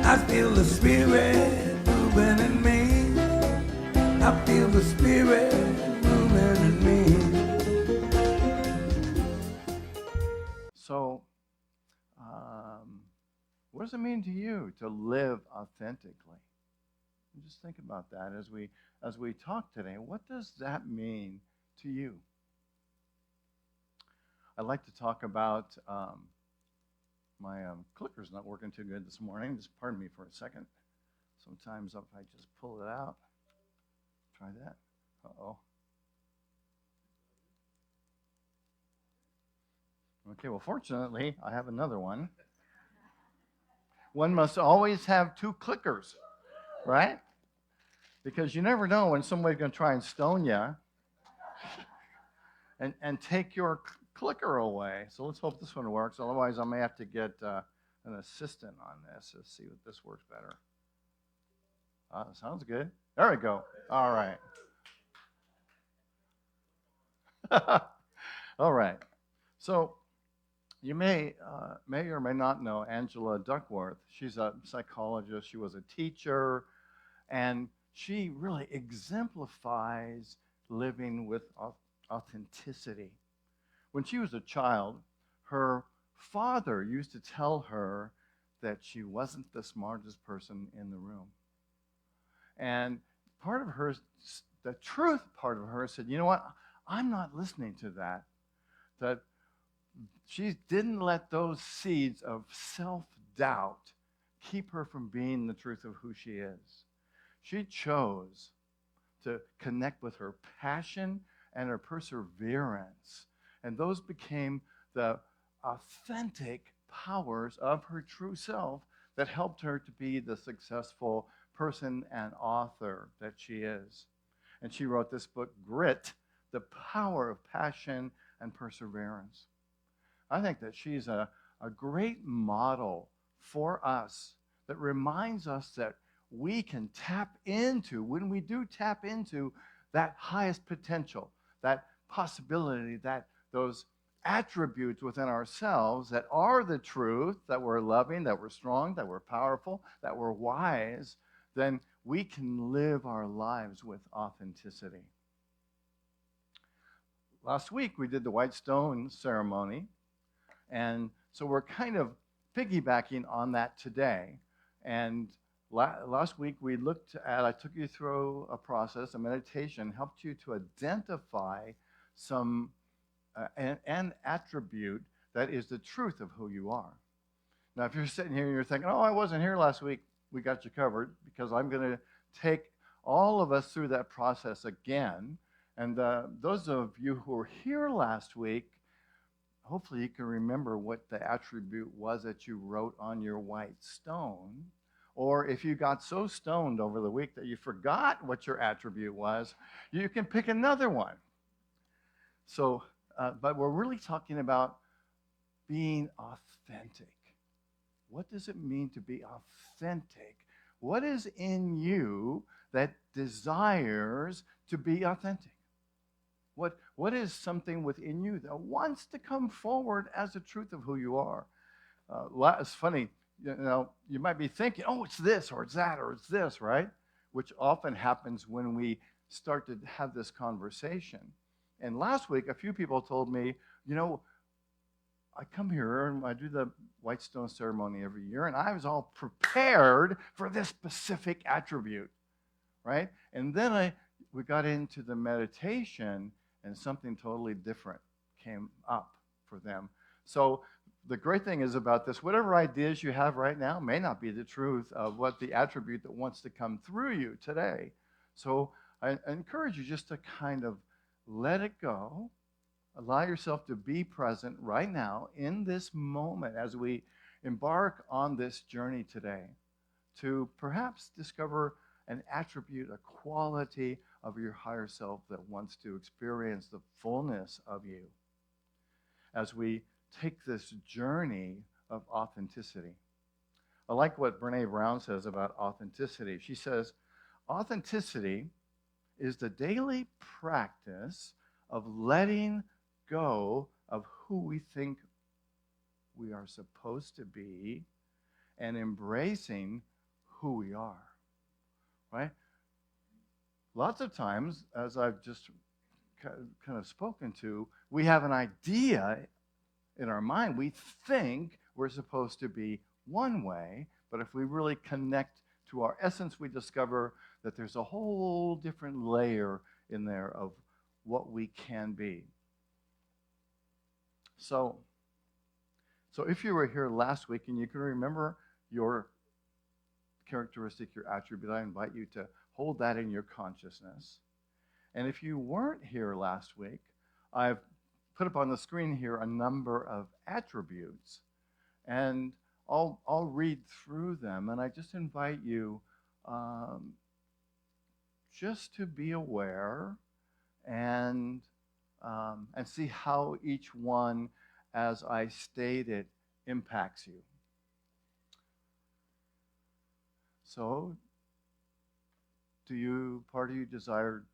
I feel the spirit moving in me. I feel the spirit moving in me. So, what does it mean to you to live authentically? Just think about that as we talk today. What does that mean to you? I'd like to talk about my clicker's not working too good this morning. Just pardon me for a second. Sometimes if I just pull it out, try that. Uh-oh. Okay, well, fortunately, I have another one. One must always have two clickers, right? Because you never know when somebody's going to try and stone you and take your clicker away. So let's hope this one works. Otherwise, I may have to get an assistant on this. Let's see if this works better. Sounds good. There we go. All right. All right. So you may or may not know Angela Duckworth. She's a psychologist. She was a teacher, and she really exemplifies living with authenticity. When she was a child, her father used to tell her that she wasn't the smartest person in the room. And part of her, the truth part of her said, you know what, I'm not listening to that. That she didn't let those seeds of self-doubt keep her from being the truth of who she is. She chose to connect with her passion and her perseverance. And those became the authentic powers of her true self that helped her to be the successful person and author that she is. And she wrote this book, Grit, The Power of Passion and Perseverance. I think that she's a great model for us that reminds us that we can tap into, when we do tap into that highest potential, that possibility, that those attributes within ourselves that are the truth, that we're loving, that we're strong, that we're powerful, that we're wise, then we can live our lives with authenticity. Last week we did the White Stone ceremony, and so we're kind of piggybacking on that today. And last week we looked at, I took you through a process, a meditation, helped you to identify some an attribute that is the truth of who you are. Now, if you're sitting here and you're thinking, oh, I wasn't here last week, we got you covered, because I'm going to take all of us through that process again. And those of you who were here last week, hopefully you can remember what the attribute was that you wrote on your white stone. Or if you got so stoned over the week that you forgot what your attribute was, you can pick another one. So, but we're really talking about being authentic. What does it mean to be authentic? What is in you that desires to be authentic? What is something within you that wants to come forward as the truth of who you are? It's funny, you might be thinking, oh, it's this, or it's that, or it's this, right? Which often happens when we start to have this conversation. And last week, a few people told me, I come here and I do the White Stone ceremony every year, and I was all prepared for this specific attribute, right? And then we got into the meditation, and something totally different came up for them. So the great thing is about this, whatever ideas you have right now may not be the truth of what the attribute that wants to come through you today. So I encourage you just to kind of let it go. Allow yourself to be present right now in this moment as we embark on this journey today to perhaps discover an attribute, a quality of your higher self that wants to experience the fullness of you as we take this journey of authenticity. I like what Brené Brown says about authenticity. She says, authenticity is the daily practice of letting go of who we think we are supposed to be and embracing who we are, right? Lots of times, as I've just kind of spoken to, we have an idea in our mind. We think we're supposed to be one way, but if we really connect to our essence, we discover that there's a whole different layer in there of what we can be. So if you were here last week and you can remember your characteristic, your attribute, I invite you to hold that in your consciousness. And if you weren't here last week, I've put up on the screen here a number of attributes, and I'll read through them, and I just invite you just to be aware and see how each one, as I stated, impacts you. So, part of you desire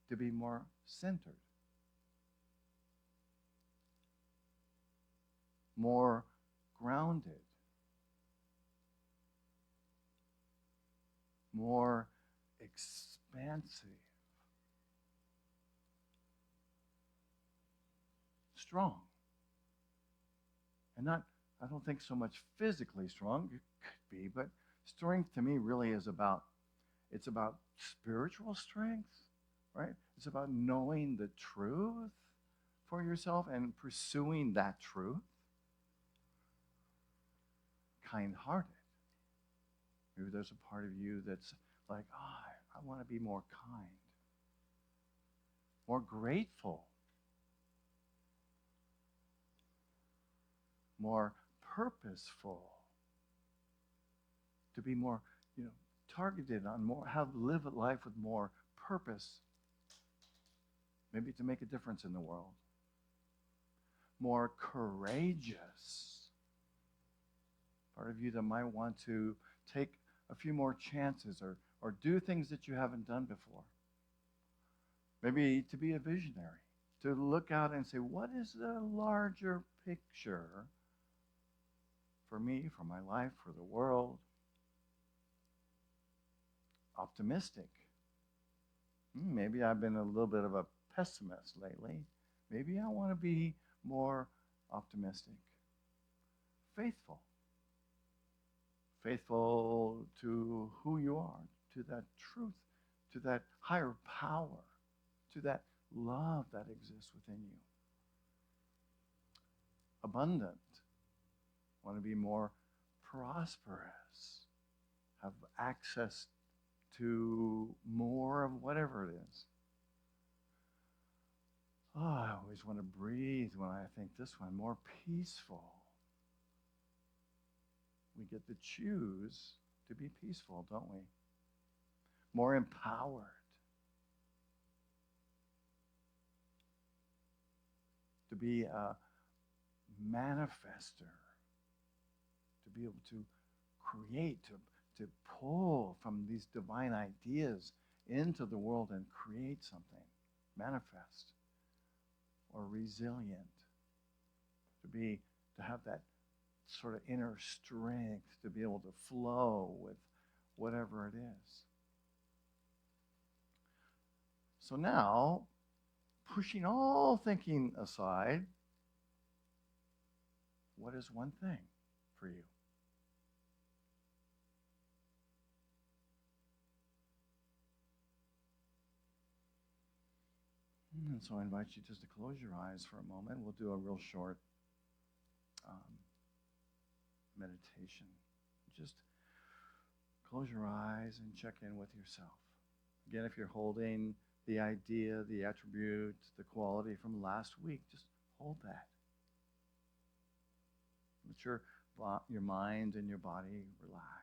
to be more centered, more grounded, more expansive, strong? And not, I don't think so much physically strong, it could be, but strength to me really is about, it's about spiritual strength, right? It's about knowing the truth for yourself and pursuing that truth. Kindhearted. Maybe there's a part of you that's like, I want to be more kind, more grateful, more purposeful, to be more, targeted on more, live a life with more purpose, maybe to make a difference in the world, more courageous. Part of you that might want to take a few more chances or do things that you haven't done before. Maybe to be a visionary, to look out and say, what is the larger picture for me, for my life, for the world? Optimistic. Maybe I've been a little bit of a pessimist lately. Maybe I want to be more optimistic. Faithful. Faithful to who you are, to that truth, to that higher power, to that love that exists within you. Abundant. Want to be more prosperous. Have access to more of whatever it is. I always want to breathe when I think this one. More peaceful. We get to choose to be peaceful, don't we? More empowered. To be a manifester. To be able to create, to pull from these divine ideas into the world and create something. Manifest. Or resilient. To have that sort of inner strength to be able to flow with whatever it is. So now, pushing all thinking aside, what is one thing for you? And so I invite you just to close your eyes for a moment. We'll do a real short meditation. Just close your eyes and check in with yourself. Again, if you're holding the idea, the attribute, the quality from last week, just hold that. Let your mind and your body relax.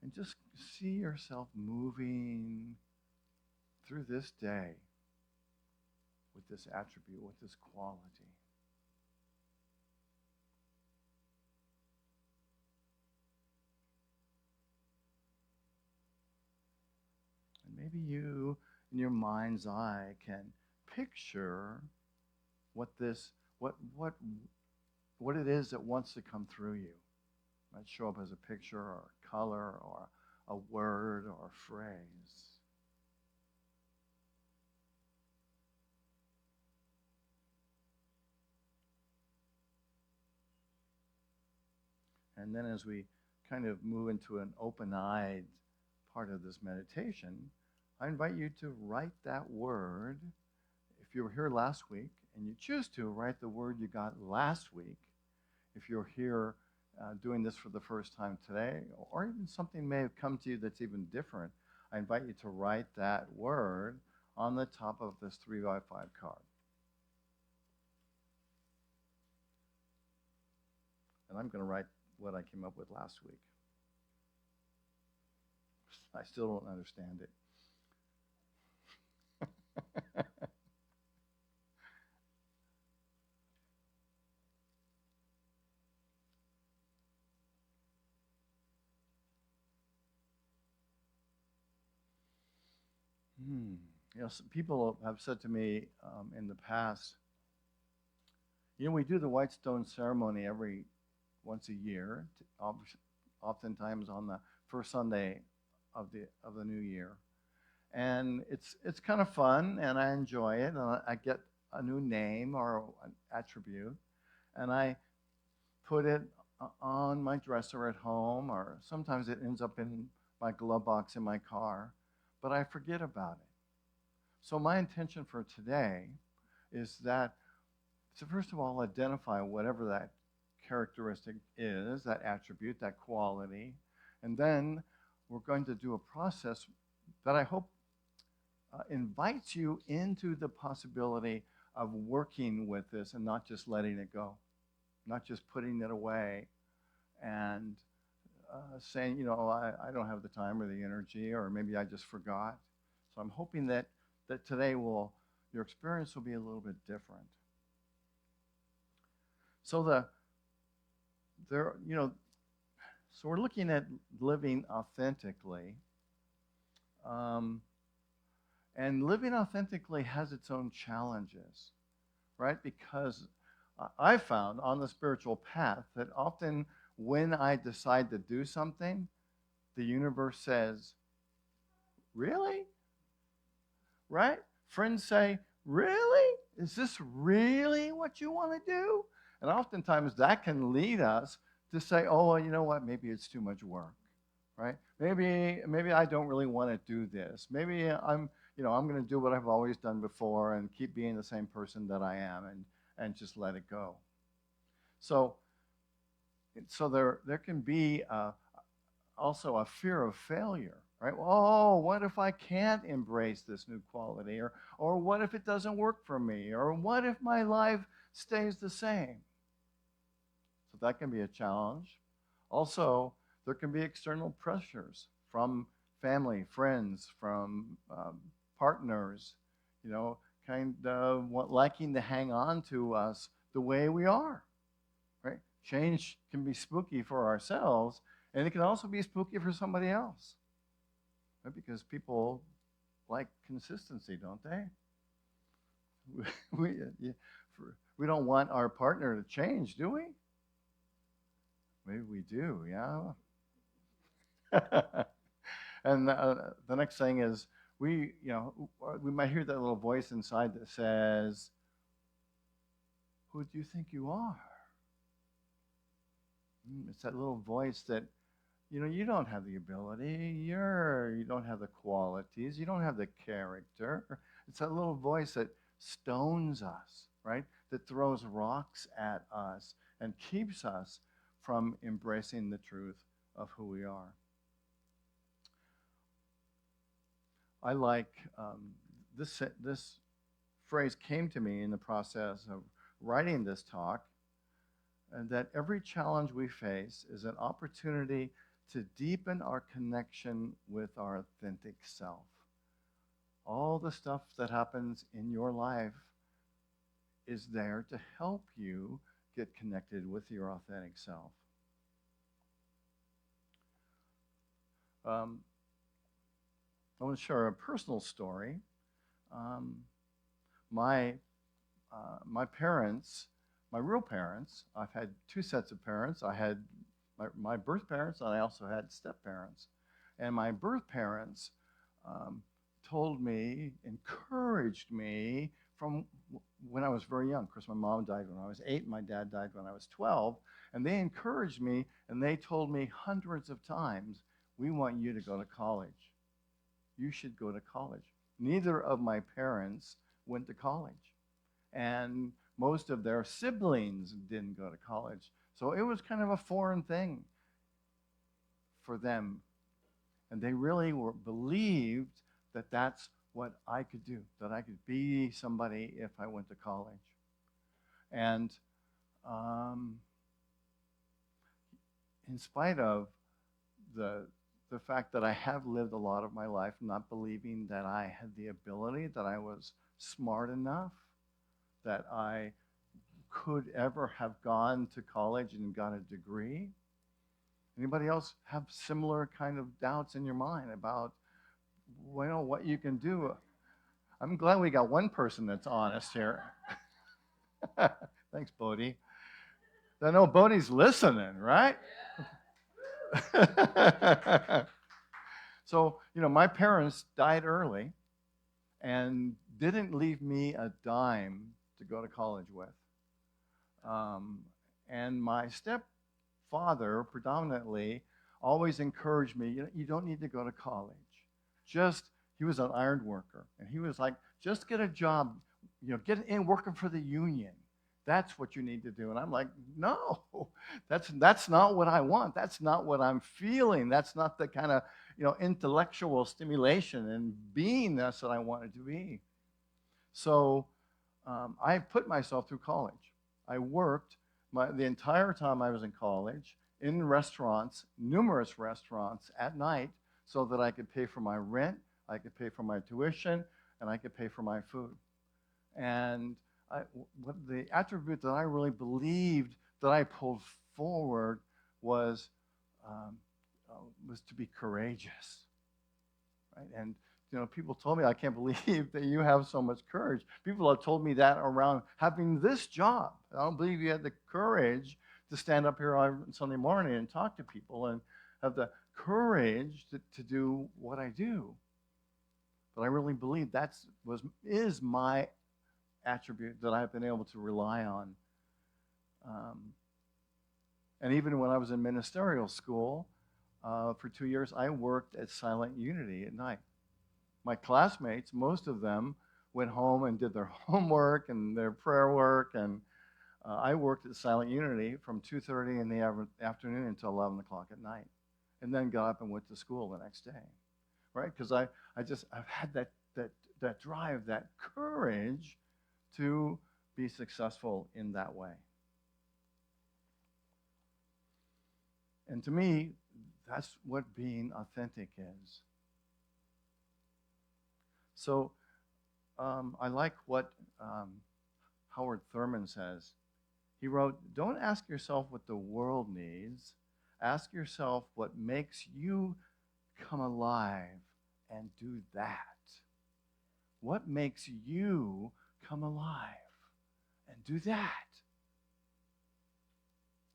And just see yourself moving through this day with this attribute, with this quality. And maybe you, in your mind's eye, can picture what it it is that wants to come through you. It might show up as a picture or a color or a word or a phrase. And then as we kind of move into an open-eyed part of this meditation, I invite you to write that word. If you were here last week and you choose to, write the word you got last week. If you're here doing this for the first time today, or even something may have come to you that's even different, I invite you to write that word on the top of this 3x5 card. And I'm going to write what I came up with last week. I still don't understand it. Some people have said to me in the past, we do the white stone ceremony once a year, oftentimes on the first Sunday of the new year, and it's kind of fun, and I enjoy it, and I get a new name or an attribute, and I put it on my dresser at home, or sometimes it ends up in my glove box in my car, but I forget about it. So my intention for today is that, so first of all, identify whatever that characteristic is, that attribute, that quality, and then we're going to do a process that I hope invites you into the possibility of working with this and not just letting it go, not just putting it away and saying, I don't have the time or the energy, or maybe I just forgot. So I'm hoping that today your experience will be a little bit different. So so we're looking at living authentically. And living authentically has its own challenges, right? Because I found on the spiritual path that often when I decide to do something, the universe says, really? Right? Friends say, really? Is this really what you want to do? And oftentimes that can lead us to say, oh, well, you know what? Maybe it's too much work, right? Maybe I don't really want to do this. Maybe I'm going to do what I've always done before and keep being the same person that I am and just let it go. So there can be also a fear of failure, right? Oh, what if I can't embrace this new quality? Or what if it doesn't work for me? Or what if my life stays the same? So that can be a challenge. Also, there can be external pressures from family, friends, from partners, kind of liking to hang on to us the way we are, right? Change can be spooky for ourselves, and it can also be spooky for somebody else, right? Because people like consistency, don't they? We don't want our partner to change, do we? Maybe we do, yeah. And the next thing is we might hear that little voice inside that says, "Who do you think you are?" It's that little voice that, you don't have the ability, you don't have the qualities, you don't have the character. It's that little voice that stones us, right? That throws rocks at us and keeps us from embracing the truth of who we are. I like this phrase came to me in the process of writing this talk, and that every challenge we face is an opportunity to deepen our connection with our authentic self. All the stuff that happens in your life is there to help you get connected with your authentic self. I want to share a personal story. My parents my real parents. I've had two sets of parents. I had my birth parents, and I also had step parents. And my birth parents told me, encouraged me from when I was very young. Of course, my mom died when I was 8, and my dad died when I was 12. And they encouraged me, and they told me hundreds of times, we want you to go to college. You should go to college. Neither of my parents went to college. And most of their siblings didn't go to college. So it was kind of a foreign thing for them. And they really believed that that's what I could do, that I could be somebody if I went to college. And in spite of the fact that I have lived a lot of my life not believing that I had the ability, that I was smart enough, that I could ever have gone to college and got a degree. Anybody else have similar kind of doubts in your mind about, well, what you can do? I'm glad we got one person that's honest here. Thanks, Bodhi. I know Bodhi's listening, right? So, my parents died early and didn't leave me a dime to go to college with. And my stepfather predominantly always encouraged me, you don't need to go to college. He was an iron worker. And he was like, just get a job, get in working for the union. That's what you need to do. And I'm like, no, that's not what I want. That's not what I'm feeling. That's not the kind of, intellectual stimulation and beingness that I wanted to be. So I put myself through college. I worked the entire time I was in college in restaurants, numerous restaurants at night, so that I could pay for my rent, I could pay for my tuition, and I could pay for my food. And what the attribute that I really believed that I pulled forward was to be courageous, right? And people told me, I can't believe that you have so much courage. People have told me that around having this job. I don't believe you had the courage to stand up here on Sunday morning and talk to people and have the courage to do what I do. But I really believe is my attribute that I've been able to rely on. And even when I was in ministerial school for 2 years, I worked at Silent Unity at night. My classmates, most of them, went home and did their homework and their prayer work, and I worked at Silent Unity from 2:30 in the afternoon until 11 o'clock at night, and then got up and went to school the next day, right? Because I've had that drive, that courage to be successful in that way. And to me, that's what being authentic is. So I like what Howard Thurman says. He wrote, don't ask yourself what the world needs. Ask yourself what makes you come alive and do that. What makes you come alive and do that?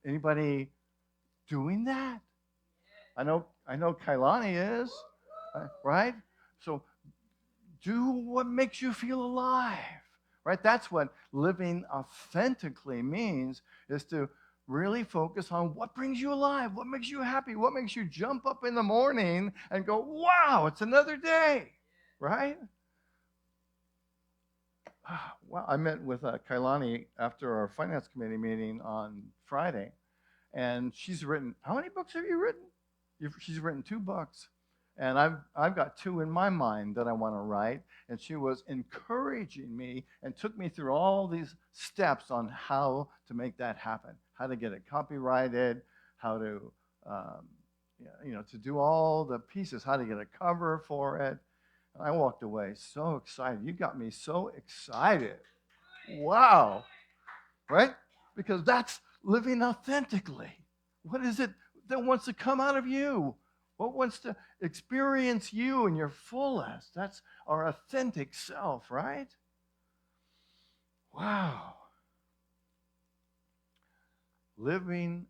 Anybody doing that? I know Kailani is, right? So do what makes you feel alive, right? That's what living authentically means, is to really focus on what brings you alive, what makes you happy, what makes you jump up in the morning and go, wow, it's another day, right? Well, I met with Kailani after our finance committee meeting on Friday, and she's written, how many books have you written? She's written 2 books. And I've got 2 in my mind that I want to write. And she was encouraging me and took me through all these steps on how to make that happen, how to get it copyrighted, how to, to do all the pieces, how to get a cover for it. And I walked away so excited. You got me so excited. Wow. Right? Because that's living authentically. What is it that wants to come out of you? What wants to experience you in your fullest? That's our authentic self, right? Wow. living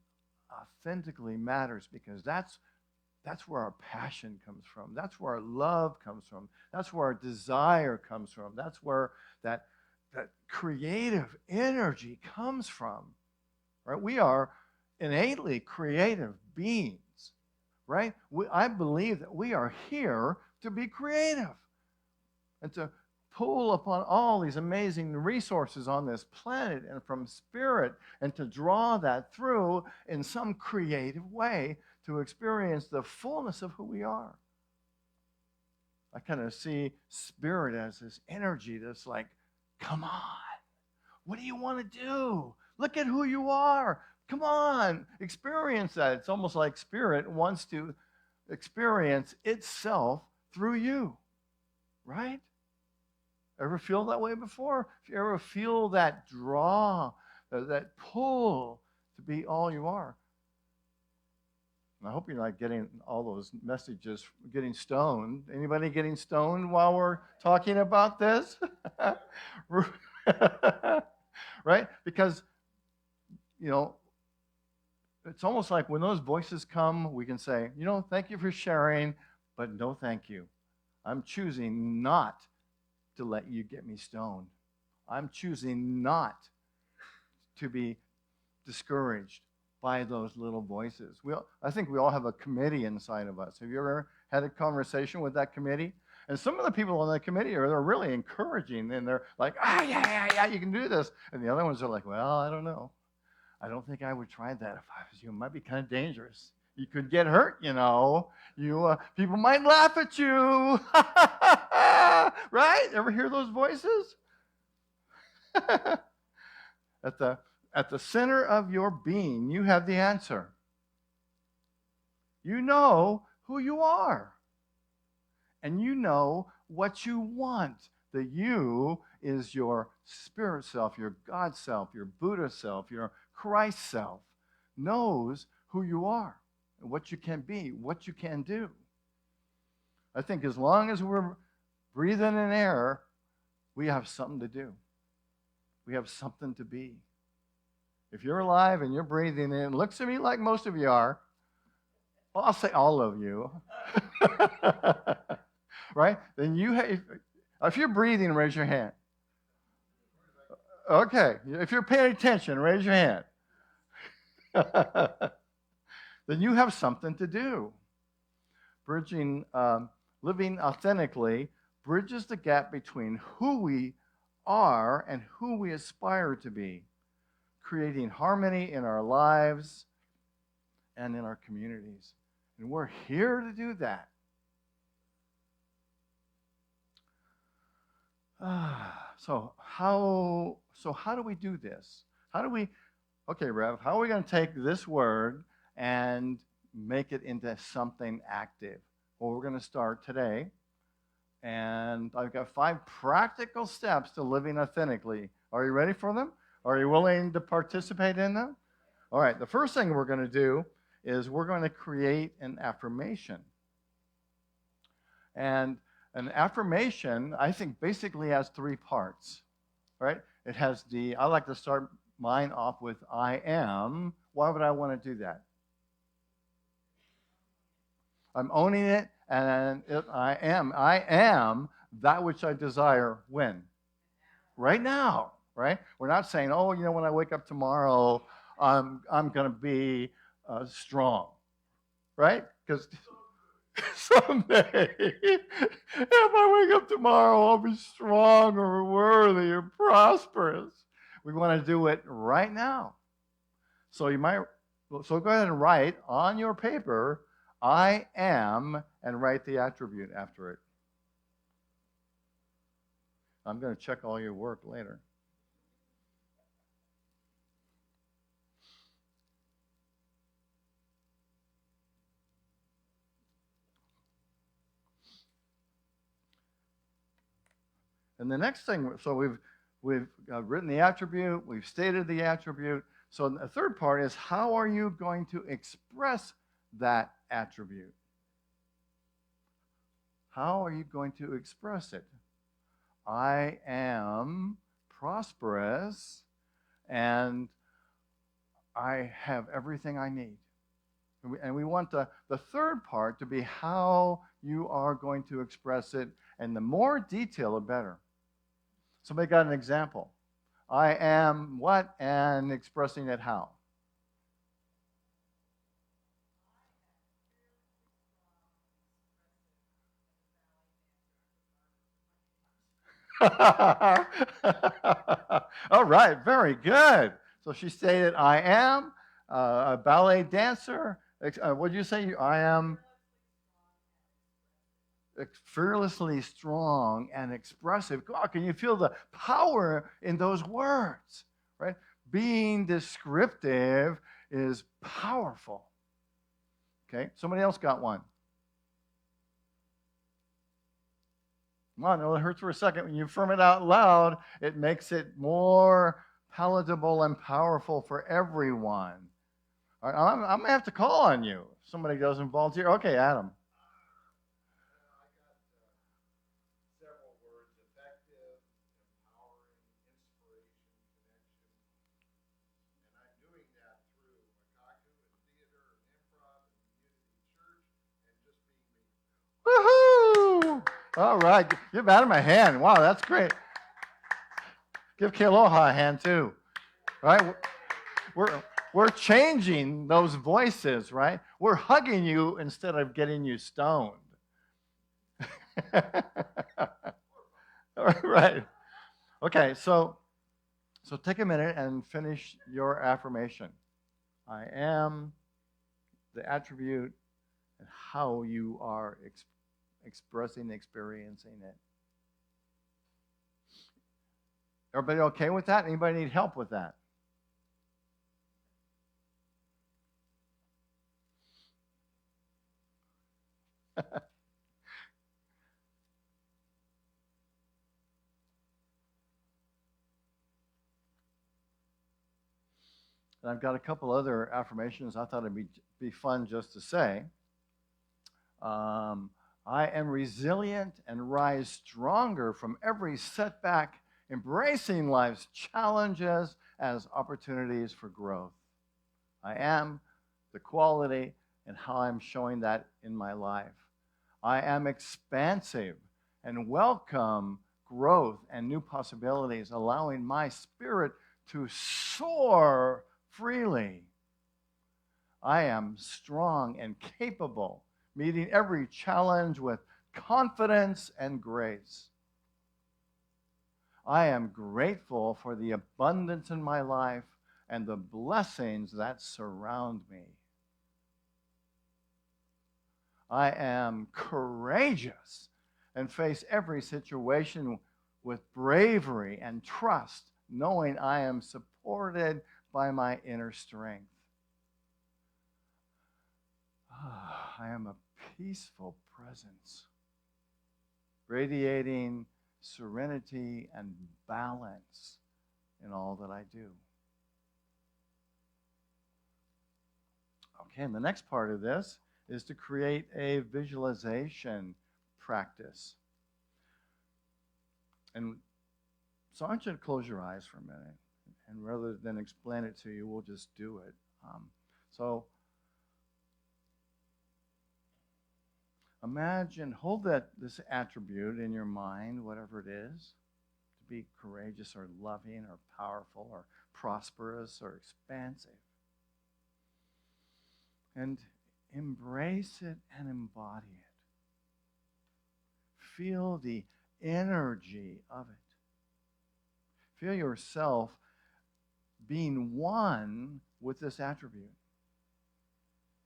authentically matters because that's where our passion comes from. That's where our love comes from. That's where our desire comes from. That's where that creative energy comes from. Right? We are innately creative beings. Right? I believe that we are here to be creative and to pull upon all these amazing resources on this planet and from spirit and to draw that through in some creative way to experience the fullness of who we are. I kind of see spirit as this energy that's like, come on, what do you want to do? Look at who you are. Come on, experience that. It's almost like spirit wants to experience itself through you, right? Ever feel that way before? If you ever feel that draw, that pull to be all you are. And I hope you're not getting all those messages, getting stoned. Anybody getting stoned while we're talking about this? Right? Because, it's almost like when those voices come, we can say, thank you for sharing, but no thank you. I'm choosing not to let you get me stoned. I'm choosing not to be discouraged by those little voices. I think we all have a committee inside of us. Have you ever had a conversation with that committee? And some of the people on that committee they're really encouraging, and they're like, yeah, you can do this. And the other ones are like, well, I don't know. I don't think I would try that if I was you. It might be kind of dangerous. You could get hurt, people might laugh at you. Right? Ever hear those voices? At the center of your being, you have the answer. You know who you are. And you know what you want. The you is your spirit self, your God self, your Buddha self, your Christ self. Knows who you are and what you can be, what you can do. I think as long as we're breathing in air, we have something to do. We have something to be. If you're alive and you're breathing in, it looks to me like most of you are. Well, I'll say all of you. Right? Then if you're breathing, raise your hand. Okay. If you're paying attention, raise your hand. Then you have something to do. Living authentically bridges the gap between who we are and who we aspire to be, creating harmony in our lives and in our communities. And we're here to do that. So how do we do this? Okay, Rev, how are we going to take this word and make it into something active? Well, we're going to start today. And I've got 5 practical steps to living authentically. Are you ready for them? Are you willing to participate in them? All right, the first thing we're going to do is we're going to create an affirmation. And an affirmation, I think, basically has 3 parts, right? It has I like to start mine off with I am. Why would I want to do that? I'm owning it, and I am that which I desire when? Right now, right? We're not saying, when I wake up tomorrow, I'm going to be strong, right? Because someday, if I wake up tomorrow, I'll be strong or worthy or prosperous. We want to do it right now. So go ahead and write on your paper, I am, and write the attribute after it. I'm going to check all your work later. And the next thing, so we've written the attribute, we've stated the attribute. So the third part is, how are you going to express that attribute? How are you going to express it? I am prosperous, and I have everything I need. And we want the third part to be how you are going to express it. And the more detail, the better. Somebody got an example. I am what and expressing it how? All right, very good. So she stated, I am a ballet dancer. What did you say? I am fearlessly strong and expressive. God, can you feel the power in those words? Right? Being descriptive is powerful. Okay, somebody else got one. Come on, it hurts for a second. When you affirm it out loud, it makes it more palatable and powerful for everyone. All right, I'm going to have to call on you. Somebody doesn't volunteer. Okay, Adam. Woohoo! All right, give Adam a hand. Wow, that's great. Give Kealoha a hand too. Right? We're changing those voices, right? We're hugging you instead of getting you stoned. All right. Okay, so take a minute and finish your affirmation. I am the attribute and how you are expressing, experiencing it. Everybody okay with that? Anybody need help with that? And I've got a couple other affirmations I thought it'd be fun just to say. I am resilient and rise stronger from every setback, embracing life's challenges as opportunities for growth. I am the quality and how I'm showing that in my life. I am expansive and welcome growth and new possibilities, allowing my spirit to soar freely. I am strong and capable, meeting every challenge with confidence and grace. I am grateful for the abundance in my life and the blessings that surround me. I am courageous and face every situation with bravery and trust, knowing I am supported by my inner strength. I am a peaceful presence, radiating serenity and balance in all that I do. Okay, and the next part of this is to create a visualization practice. And so I want you to close your eyes for a minute. And rather than explain it to you, we'll just do it. So imagine, hold this attribute in your mind, whatever it is, to be courageous or loving or powerful or prosperous or expansive. And embrace it and embody it. Feel the energy of it. Feel yourself being one with this attribute.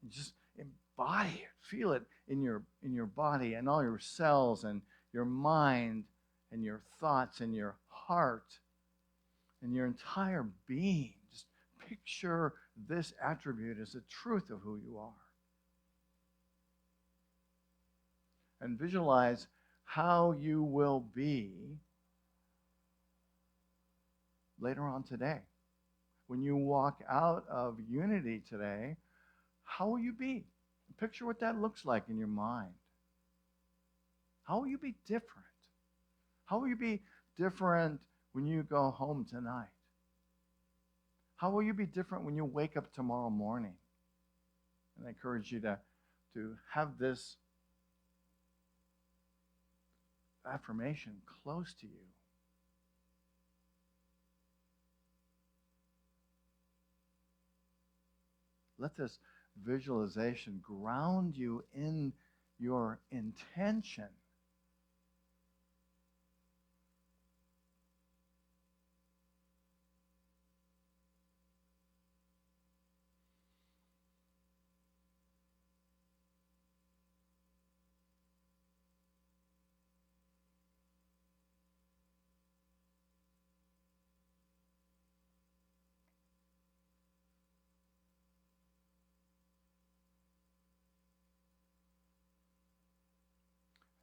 Just embody it. Feel it in your body and all your cells and your mind and your thoughts and your heart and your entire being. Just picture this attribute as the truth of who you are. And visualize how you will be later on today. When you walk out of unity today, how will you be? Picture what that looks like in your mind. How will you be different? How will you be different when you go home tonight? How will you be different when you wake up tomorrow morning? And I encourage you to have this affirmation close to you. Let this visualization ground you in your intention.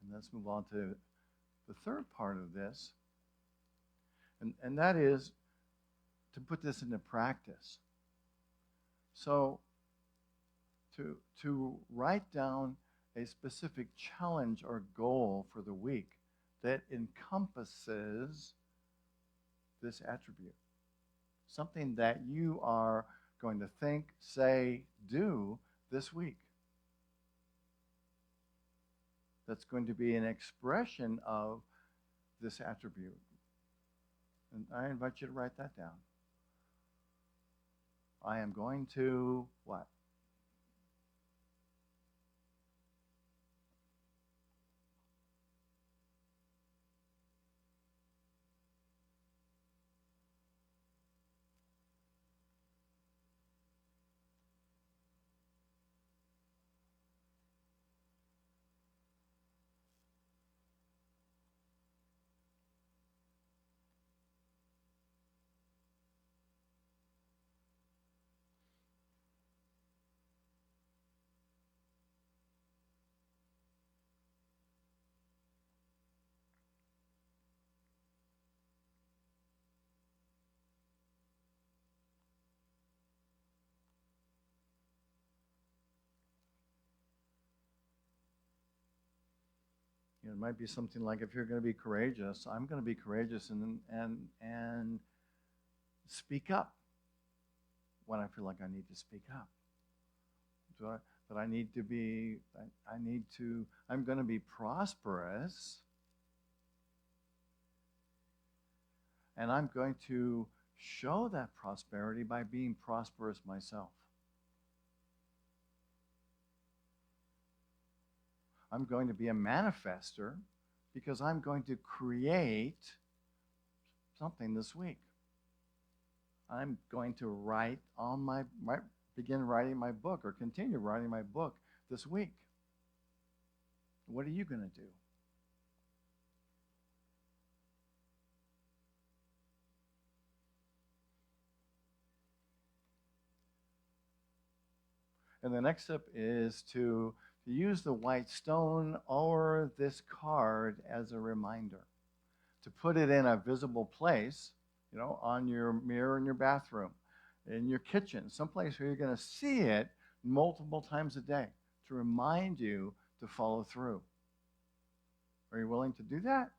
And let's move on to the third part of this, and that is to put this into practice. So to write down a specific challenge or goal for the week that encompasses this attribute. Something that you are going to think, say, do this week. That's going to be an expression of this attribute. And I invite you to write that down. I am going to what? You know, it might be something like, if you're going to be courageous, I'm going to be courageous and speak up when I feel like I need to speak up. That I need to be, I'm going to be prosperous, and I'm going to show that prosperity by being prosperous myself. I'm going to be a manifester because I'm going to create something this week. I'm going to begin writing my book or continue writing my book this week. What are you going to do? And the next step is to use the white stone or this card as a reminder. To put it in a visible place, on your mirror in your bathroom, in your kitchen, someplace where you're going to see it multiple times a day to remind you to follow through. Are you willing to do that?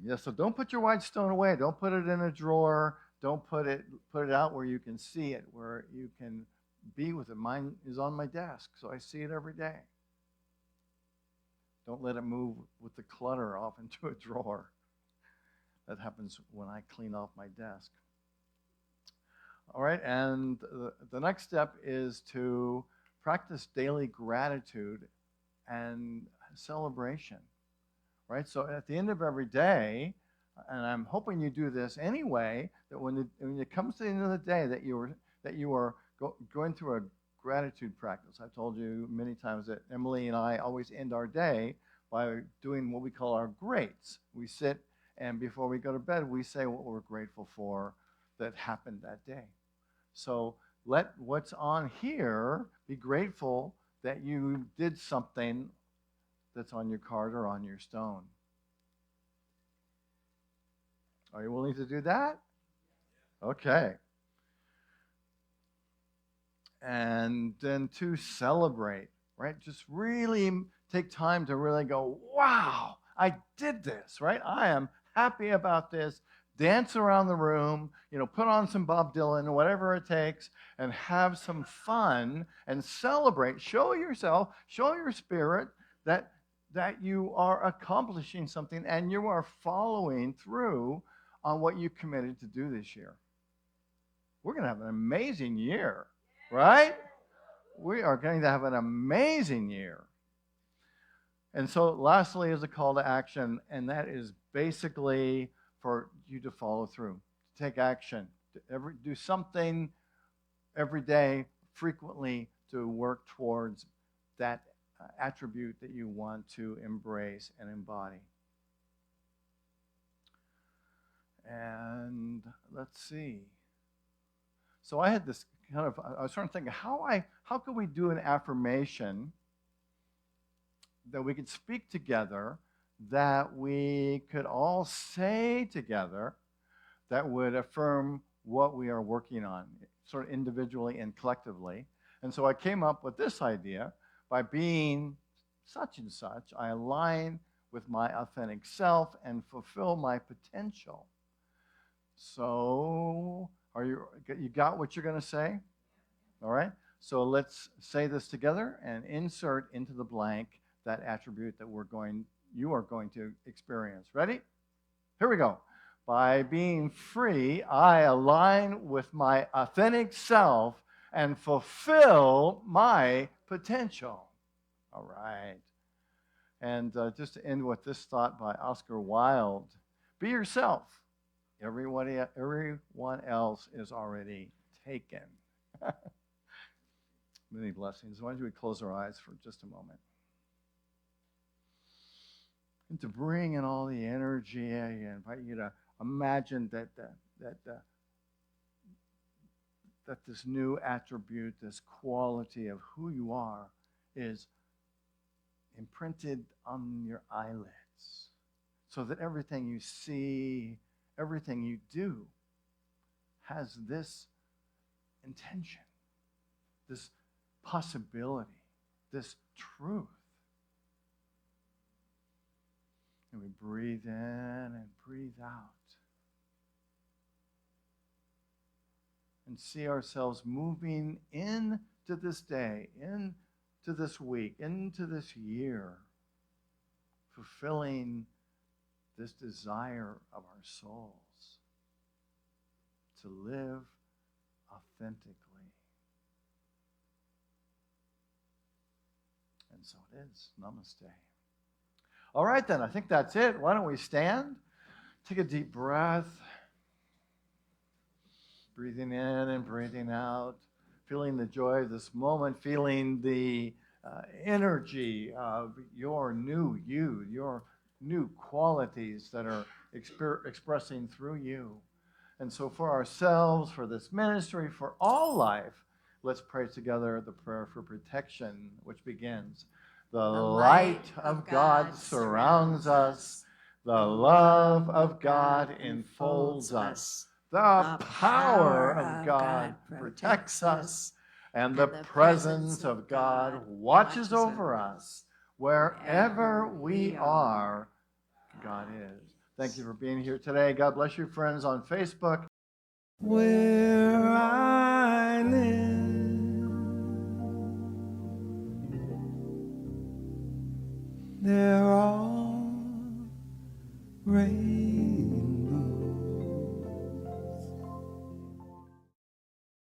Yeah, so don't put your white stone away. Don't put it in a drawer. Don't put it out where you can see it, where you can be with it. Mine is on my desk, so I see it every day. Don't let it move with the clutter off into a drawer. That happens when I clean off my desk. All right, and the next step is to practice daily gratitude and celebration. Right? So at the end of every day, and I'm hoping you do this anyway, that when it comes to the end of the day, that you are going through a gratitude practice. I've told you many times that Emily and I always end our day by doing what we call our greats. We sit, and before we go to bed, we say what we're grateful for that happened that day. So let what's on here be grateful that you did something that's on your card or on your stone. Are you willing to do that? Okay. And then to celebrate, right? Just really take time to really go, wow, I did this, right? I am happy about this. Dance around the room, put on some Bob Dylan, whatever it takes, and have some fun and celebrate. Show yourself, show your spirit that you are accomplishing something and you are following through on what you committed to do this year. We're going to have an amazing year, right? We are going to have an amazing year. And so lastly is a call to action, and that is basically for you to follow through, to take action, to do something every day, frequently, to work towards that attribute that you want to embrace and embody. And let's see. So I had this I was trying to think how could we do an affirmation that we could speak together, that we could all say together, that would affirm what we are working on, sort of individually and collectively. And so I came up with this idea: by being such and such, I align with my authentic self and fulfill my potential. So, you got what you're going to say? All right? So let's say this together and insert into the blank that attribute that you are going to experience. Ready? Here we go. By being free, I align with my authentic self and fulfill my potential. All right. And just to end with this thought by Oscar Wilde: be yourself. Everyone else is already taken. Many blessings. Why don't we close our eyes for just a moment? And to bring in all the energy, I invite you to imagine that this new attribute, this quality of who you are, is imprinted on your eyelids, so that everything you see, everything you do, has this intention, this possibility, this truth. And we breathe in and breathe out. And see ourselves moving into this day, into this week, into this year, fulfilling this desire of our souls to live authentically. And so it is. Namaste. All right, then. I think that's it. Why don't we stand? Take a deep breath. Breathing in and breathing out. Feeling the joy of this moment. Feeling the energy of your new you, your new qualities that are expressing through you. And so for ourselves, for this ministry, for all life, let's pray together the prayer for protection, which begins: the light of God surrounds us. The love of God enfolds us. The power of God protects us. And the presence of God watches over us. Wherever we are, God is. Thank you for being here today. God bless you, friends, on Facebook. Where I live, there are